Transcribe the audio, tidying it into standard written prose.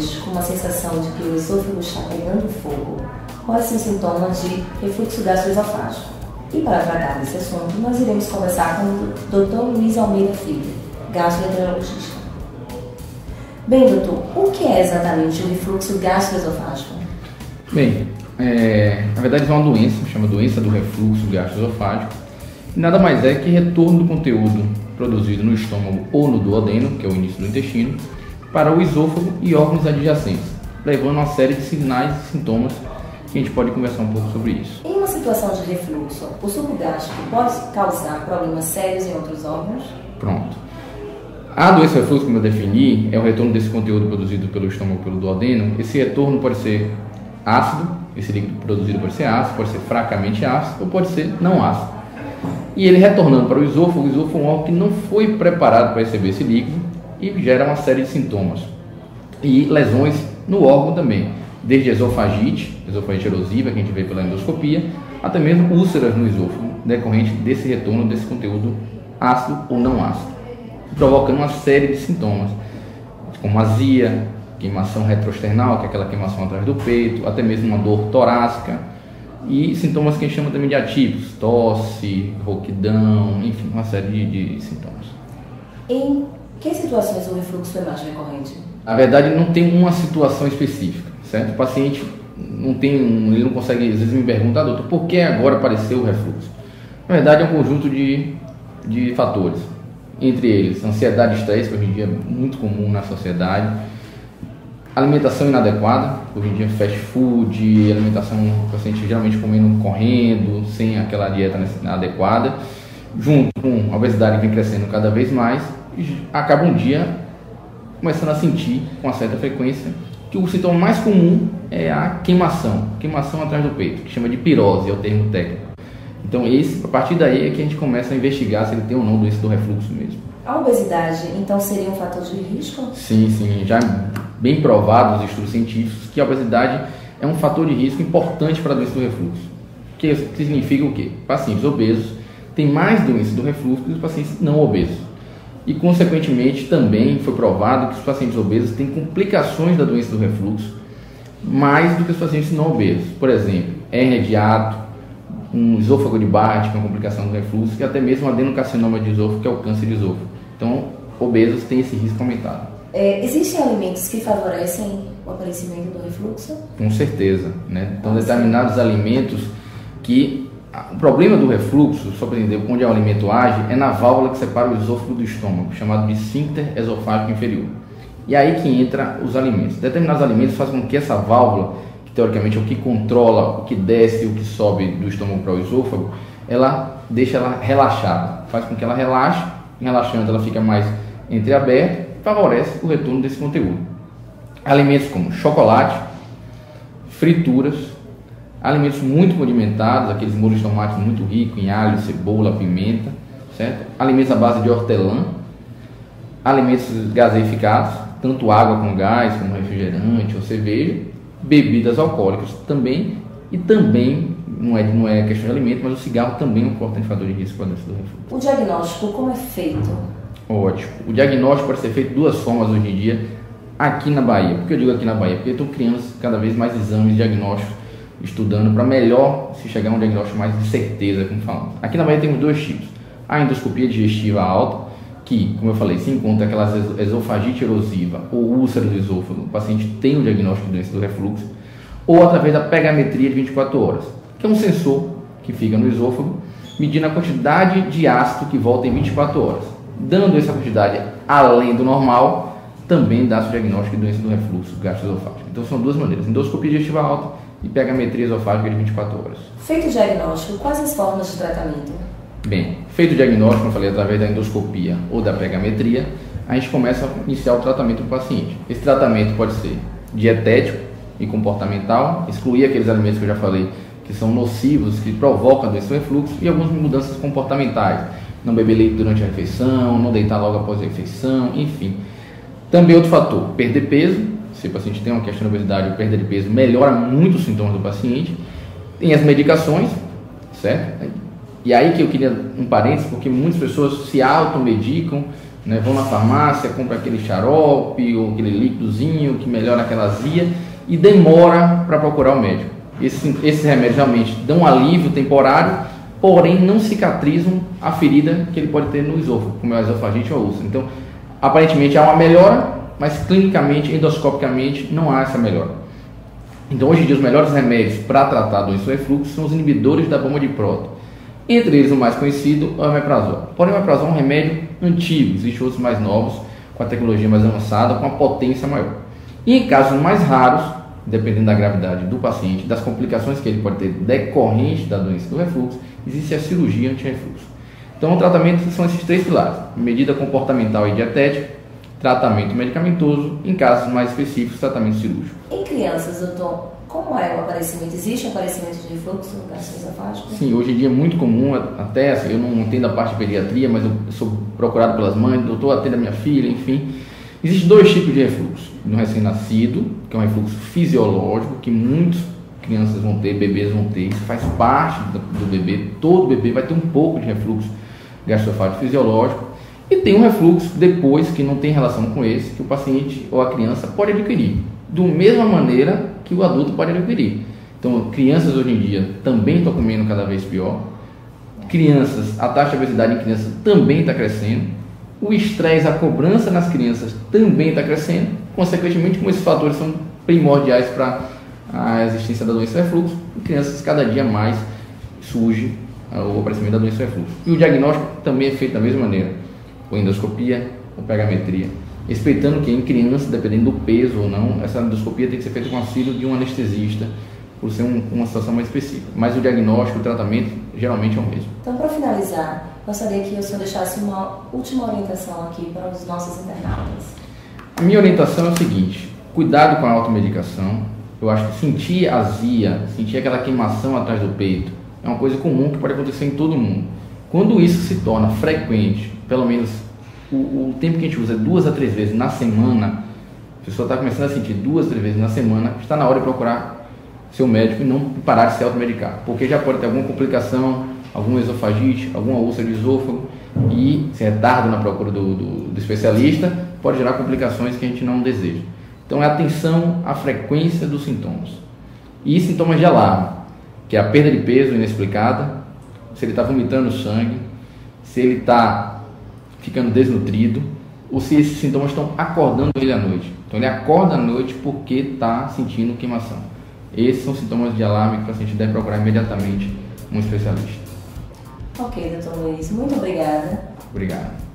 vezes com uma sensação de que o esôfago está pegando fogo, quais são os sintomas de refluxo gastroesofágico. E para tratar desse assunto, nós iremos conversar com o Dr. Luiz Almeida Filho, gastroenterologista. Bem, doutor, o que é exatamente o refluxo gastroesofágico? Bem, na verdade é uma doença, chama doença do refluxo gastroesofágico. Nada mais é que retorno do conteúdo produzido no estômago ou no duodeno, que é o início do intestino, para o esôfago e órgãos adjacentes, levando uma série de sinais e sintomas que a gente pode conversar um pouco sobre isso. Em uma situação de refluxo, o suco gástrico pode causar problemas sérios em outros órgãos? Pronto. A doença do refluxo, como eu defini, é o retorno desse conteúdo produzido pelo estômago pelo duodeno. Esse retorno pode ser ácido, esse líquido produzido pode ser ácido, pode ser fracamente ácido ou pode ser não ácido. E ele retornando para o esôfago é um órgão que não foi preparado para receber esse líquido e gera uma série de sintomas e lesões no órgão também, desde esofagite erosiva, que a gente vê pela endoscopia, até mesmo úlceras no esôfago, decorrente desse retorno desse conteúdo ácido ou não ácido, provocando uma série de sintomas, como azia, queimação retroesternal, que é aquela queimação atrás do peito, até mesmo uma dor torácica, e sintomas que a gente chama também de atípicos, tosse, rouquidão, enfim, uma série de sintomas. Em que situações o refluxo é mais recorrente? Na verdade, não tem uma situação específica, certo? O paciente ele não consegue, às vezes me pergunta, doutor, por que agora apareceu o refluxo? Na verdade, é um conjunto de fatores, entre eles, ansiedade e estresse, que hoje em dia é muito comum na sociedade, alimentação inadequada, hoje em dia fast food, alimentação, o paciente geralmente comendo correndo, sem aquela dieta adequada, junto com a obesidade que vem crescendo cada vez mais, e acaba um dia começando a sentir com uma certa frequência que o sintoma mais comum é a queimação atrás do peito, que chama de pirose, é o termo técnico. Então a partir daí é que a gente começa a investigar se ele tem ou não doença do refluxo mesmo. A obesidade, então, seria um fator de risco? Sim, já bem provado nos estudos científicos que a obesidade é um fator de risco importante para a doença do refluxo. Que significa o quê? Pacientes obesos têm mais doença do refluxo que os pacientes não obesos. E, consequentemente, também foi provado que os pacientes obesos têm complicações da doença do refluxo mais do que os pacientes não obesos. Por exemplo, hérnia de hiato, um esôfago de Barrett, que é uma complicação do refluxo, e até mesmo um adenocarcinoma de esôfago, que é o câncer de esôfago. Então, obesos têm esse risco aumentado. Existem alimentos que favorecem o aparecimento do refluxo? Com certeza, né? Então, determinados alimentos que... O problema do refluxo, só para entender onde o alimento age, é na válvula que separa o esôfago do estômago, chamado de esfíncter esofágico inferior. E aí que entra os alimentos. Determinados alimentos fazem com que essa válvula, que teoricamente é o que controla o que desce e o que sobe do estômago para o esôfago, ela deixa ela relaxada, faz com que ela relaxe, relaxando ela fica mais entreaberta, favorece o retorno desse conteúdo. Alimentos como chocolate, frituras, alimentos muito condimentados, aqueles molhos de tomate muito ricos em alho, cebola, pimenta, certo? Alimentos à base de hortelã, alimentos gaseificados, tanto água com gás, como refrigerante ou cerveja, bebidas alcoólicas também, e também, não é questão de alimento, mas o cigarro também é um importante fator de risco para a doença do refluxo. O diagnóstico, como é feito? Ótimo. O diagnóstico pode ser feito de duas formas hoje em dia, aqui na Bahia. Por que eu digo aqui na Bahia? Porque estão criando cada vez mais exames diagnósticos, estudando para melhor se chegar a um diagnóstico mais de certeza, como falamos. Aqui na Bahia temos dois tipos. A endoscopia digestiva alta, que, como eu falei, se encontra aquela esofagite erosiva ou úlcera do esôfago, o paciente tem o diagnóstico de doença do refluxo, ou através da pegametria de 24 horas, que é um sensor que fica no esôfago, medindo a quantidade de ácido que volta em 24 horas. Dando essa quantidade além do normal, também dá-se o diagnóstico de doença do refluxo gastroesofágico. Então são duas maneiras, endoscopia digestiva alta e pegametria esofágica de 24 horas. Feito o diagnóstico, quais as formas de tratamento? Bem, feito o diagnóstico, como eu falei, através da endoscopia ou da pegametria, a gente começa a iniciar o tratamento do paciente. Esse tratamento pode ser dietético e comportamental, excluir aqueles alimentos que eu já falei que são nocivos, que provocam a doença do refluxo, e algumas mudanças comportamentais. Não beber leite durante a refeição, não deitar logo após a refeição, enfim. Também outro fator, perder peso. Se o paciente tem uma questão de obesidade ou perda de peso, melhora muito os sintomas do paciente. Tem as medicações, certo? E aí que eu queria um parênteses, porque muitas pessoas se automedicam né? Vão na farmácia, compram aquele xarope ou aquele líquidozinho que melhora aquela azia e demora para procurar o médico. Esses remédios realmente dão um alívio temporário, porém não cicatrizam a ferida que ele pode ter no esôfago, como é a esofagite ou a úlcera. Então, aparentemente há uma melhora, mas clinicamente, endoscopicamente, não há essa melhora. Então, hoje em dia, os melhores remédios para tratar a doença do refluxo são os inibidores da bomba de próton. Entre eles, o mais conhecido é o omeprazol. Porém, o omeprazol é um remédio antigo, existem outros mais novos, com a tecnologia mais avançada, com a potência maior. E em casos mais raros, dependendo da gravidade do paciente, das complicações que ele pode ter decorrente da doença do refluxo, existe a cirurgia anti-refluxo. Então, o tratamento são esses 3 pilares: medida comportamental e dietética, tratamento medicamentoso, em casos mais específicos, tratamento cirúrgico. Em crianças, doutor, como é o aparecimento? Existe aparecimento de refluxo gastroesofágico? Sim, hoje em dia é muito comum, até assim, eu não entendo a parte de pediatria, mas eu sou procurado pelas mães, doutor, atenda minha filha, enfim. Existem 2 tipos de refluxo: no recém-nascido, que é um refluxo fisiológico, que muitas crianças vão ter, bebês vão ter, isso faz parte do bebê, todo bebê vai ter um pouco de refluxo gastroesofágico fisiológico. E tem um refluxo depois, que não tem relação com esse, que o paciente ou a criança pode adquirir, da mesma maneira que o adulto pode adquirir. Então, crianças hoje em dia também estão comendo cada vez pior. Crianças, a taxa de obesidade em crianças também está crescendo. O estresse, a cobrança nas crianças também está crescendo. Consequentemente, como esses fatores são primordiais para a existência da doença do refluxo, em crianças cada dia mais surge o aparecimento da doença do refluxo. E o diagnóstico também é feito da mesma maneira, ou endoscopia, ou pegametria, respeitando que em criança, dependendo do peso ou não, essa endoscopia tem que ser feita com auxílio de um anestesista, por ser uma situação mais específica. Mas o diagnóstico, o tratamento, geralmente é o mesmo. Então, para finalizar, gostaria que o senhor deixasse uma última orientação aqui para os nossos internautas. A minha orientação é o seguinte: cuidado com a automedicação. Eu acho que sentir azia, sentir aquela queimação atrás do peito, é uma coisa comum que pode acontecer em todo mundo. Quando isso se torna frequente, pelo menos o tempo que a gente usa é 2 a 3 vezes na semana, a pessoa está começando a sentir 2 a 3 vezes na semana, está na hora de procurar seu médico e não parar de se automedicar, porque já pode ter alguma complicação, alguma esofagite, alguma úlcera de esôfago, e se retarda na procura do especialista, pode gerar complicações que a gente não deseja. Então, é atenção à frequência dos sintomas. E sintomas de alarme, que é a perda de peso inexplicada, se ele está vomitando sangue, se ele está ficando desnutrido, ou se esses sintomas estão acordando ele à noite. Então, ele acorda à noite porque está sentindo queimação. Esses são sintomas de alarme que o paciente deve procurar imediatamente um especialista. Ok, doutor Luiz, muito obrigada. Obrigado.